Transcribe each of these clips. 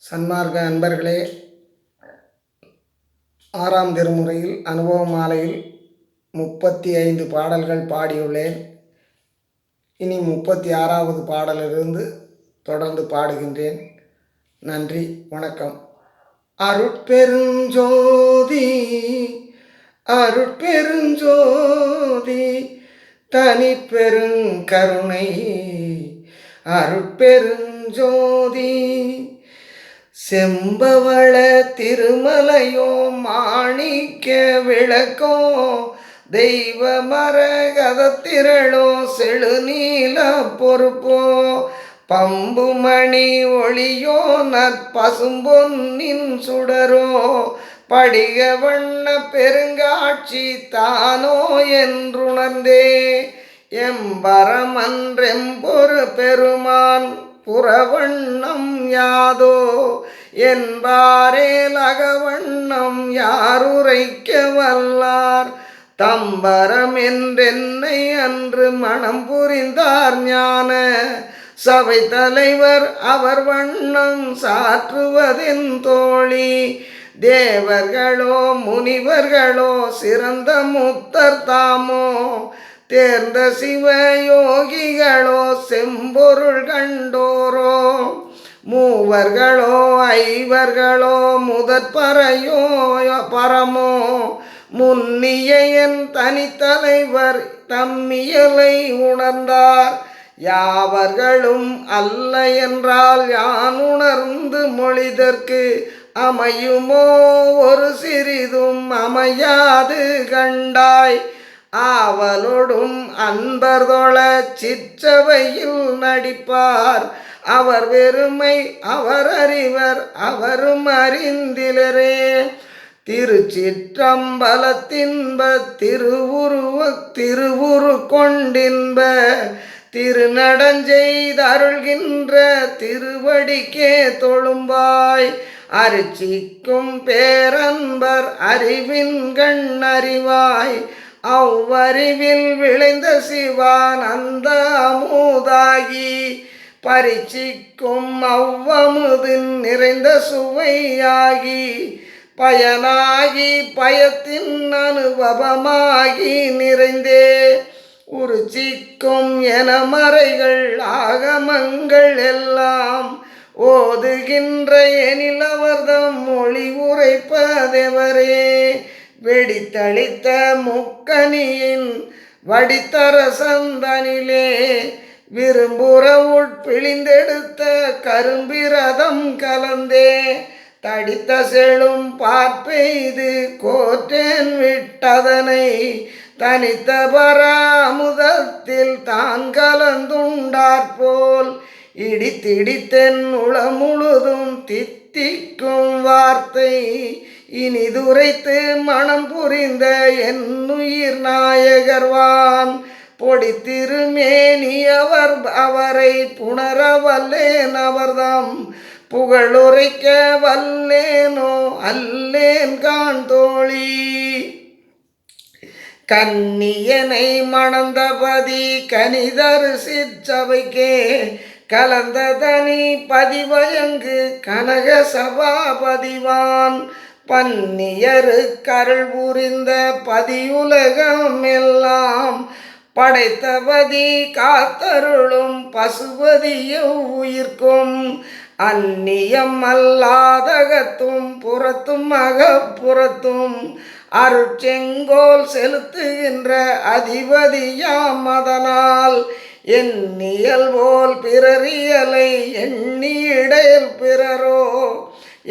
சன்மார்க்க அன்பர்களே, 6ஆம் திருமுறையில் அனுபவ மாலையில் 35 பாடல்கள் பாடியுள்ளேன். இனி 36வது பாடலிலிருந்து தொடர்ந்து பாடுகின்றேன். நன்றி, வணக்கம். அருட்பெருஞ்சோதி அருட்பெருஞ்சோதி தனிப்பெருங்கருணை அருட்பெருஞ்சோதி செம்பவள திருமலையோ மாணிக்க விளக்கோ தெய்வ மரகதத்திரளோ செழுநீல பொறுப்போ பம்புமணி ஒளியோ நற்பசும்பொன்னின் சுடரோ படிக வண்ண பெருங்காட்சி தானோ என்றுணர்ந்தே எம்பரமன்றெம்பொரு பெருமான் புறவண்ணம் யாதோ என்பாரேல் அகவண்ணம் யாருரைக்க வல்லார் தம்பரம் என்றென்னை அன்று மனம் புரிந்தார் ஞான சபை தலைவர் அவர் வண்ணம் சாற்றுவதென் தோழி தேவர்களோ முனிவர்களோ சிறந்த முத்தர் தாமோ தேர்ந்த சிவயோகிகளோ செம்பொருள் கண்டோரோ மூவர்களோ ஐவர்களோ முதற்பறையோ பரமோ முன்னிய என் தனித்தலைவர் தம்மியலை உணர்ந்தார் யாவர்களும் அல்ல என்றால் யான் உணர்ந்து மொழிதற்கு அமையுமோ ஒரு சிறிதும் அமையாது கண்டாய் ஆவலோடும் அன்பர்தொழ சிற்றவையில் நடிப்பார் அவர் வெறுமை அவர் அறிவர் அவரும் அறிந்திலரே திருச்சிற்றம்பலத்தின்ப திருவுரு கொண்டின்ப திருநடஞ்செய்தருள்கின்ற திருவடிக்கே தொழும்பாய் அருச்சிக்கும் பேரன்பர் அறிவின் கண் அறிவாய் அவ்வறிவில் விளைந்த சிவான் அந்த அமுதாகி பரிச்சிக்கும் அவ்வமுதின் நிறைந்த சுவையாகி பயனாகி பயத்தின் அனுபவமாகி நிறைந்தே உருச்சிக்கும் என மறைகள் ஆகமங்கள் எல்லாம் ஓதுகின்ற எனிலவர்தம் மொழி உரைப்பதெவரே வெடித்தளித்த முக்கனியின் வடித்தர சந்தனிலே விரும்புற உட்பிழிந்தெடுத்த கரும்பிரதம் கலந்தே தடித்த செழும் பார்ப்பெய்து கோற்றேன் விட்டதனை தனித்த பராமுதத்தில் தான் கலந்துண்டாற்போல் இடித்திடித்தென் உளமுழுதும் தித்திக்கும் வார்த்தை இனிதுரைத்து மனம் புரிந்த என்னுயிர் நாயகர்வான் பொடித்திருமேனி அவரை புணர வல்லேன் அவர்தம் புகழுரைக்க வல்லேனோ அல்லேன் கான் தோழி கன்னியனை மணந்தபதி கனிதரு சிற்றவைக்கே கலந்ததனி பதிவயங்கு கனக சபாபதிவான் பன்னியரு கருள் புரிந்த பதியுலகம் எல்லாம் படைத்தபதி காத்தருளும் பசுபதிய உயிர்க்கும் அந்நியம் அல்லாதகத்தும் புறத்தும் அகப்புறத்தும் அருட்செங்கோல் செலுத்துகின்ற அதிபதியாம் அதனால் எண்ணியல் போல் பிறரியலை எண்ணியிடையில் பிறரோ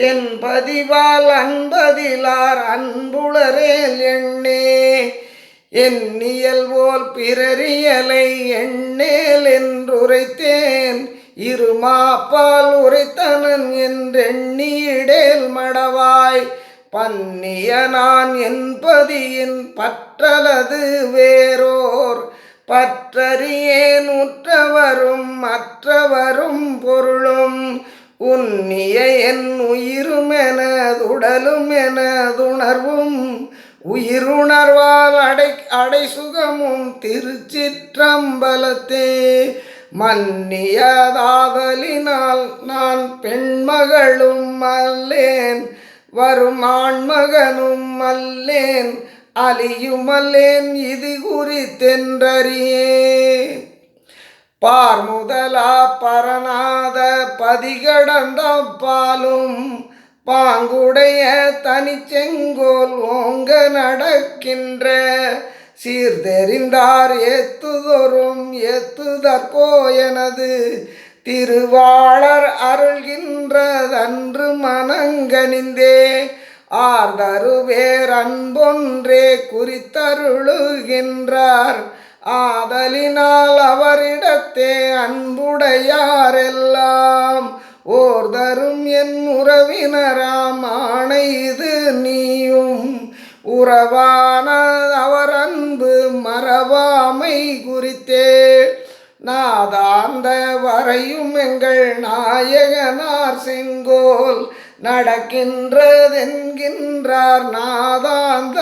என் பதிவால் அன்பதிலார் அன்புளரேல் எண்ணே எண்ணியல் போல் பிறரியலை எண்ணேல் என்றுரைத்தேன் இருமாப்பால் உரைத்தனன் என்றெண்ணியிடேல் மடவாய் பன்னிய நான் என்பதியின் பற்றலது வேறோர் பற்றறியேன் உற்றவரும் மற்றவரும் பொருளும் உன்னிய என் உயிருமென உடலும் எனதுணர்வும் உயிருணர்வால் அடை சுகமும் திருச்சிற்றம்பலத்தே மன்னியதாதலினால் நான் பெண்மகளும் அல்லேன், வரும் ஆண்மகனும் அல்லேன், அலியுமல்லேன் இது குறித்தென்றறியே. பார்முதலா பரநாத பதிகடந்த பாலும் பாங்குடைய தனிச்செங்கோல் ஓங்க நடக்கின்ற சீர்தெறிந்தார் ஏத்துதொரும் ஏத்துதற்கோ எனது திருவாளர் அருள்கின்றதன்று மனங்கனிந்தே ஆர்தருவேர் அன்பொன்றே குறித்தருளுகின்றார். ஆதலினால் அவரிடத்தே அன்புடையாரெல்லாம் ஓர்தரும் என் உறவினராம் ஆணை இது நீயும் உறவான அவர் அன்பு மறவாமை குறித்தே. நாதாந்த வரையும் எங்கள் நாயகனார் செங்கோல் நடக்கின்றதென்கின்றார் நாதாந்த